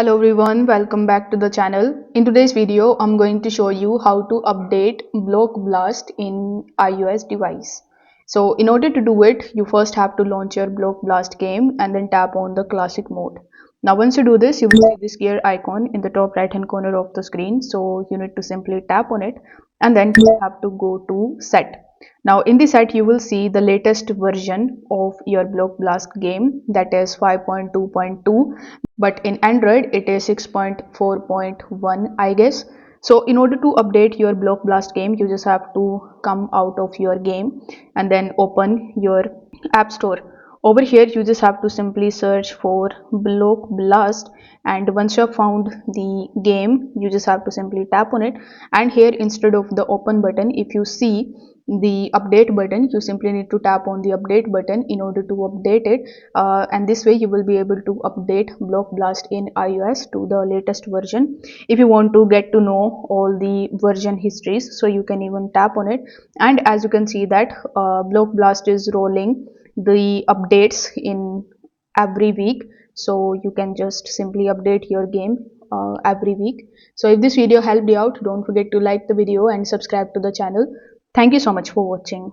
Hello everyone, welcome back to the channel. In today's video, I'm going to show you how to update Block Blast in iOS device. So in order to do it, you first have to launch your Block Blast game and then tap on the classic mode. Now once you do this, you will see this gear icon in the top right hand corner of the screen. So you need to simply tap on it and then you have to go to set. Now in the set you will see the latest version of your Block Blast game, that is 5.2.2, but in Android it is 6.4.1 I guess. So in order to update your Block Blast game, you just have to come out of your game and then open your app store. Over here you just have to simply search for Block Blast, and once you have found the game you just have to simply tap on it, and here instead of the open button, if you see the update button, you simply need to tap on the update button in order to update it, and this way you will be able to update Block Blast in iOS to the latest version. If you want to get to know all the version histories, so you can even tap on it, and as you can see that Block Blast is rolling the updates in every week, so you can just simply update your game every week. So if this video helped you out, don't forget to like the video and subscribe to the channel. Thank you so much for watching.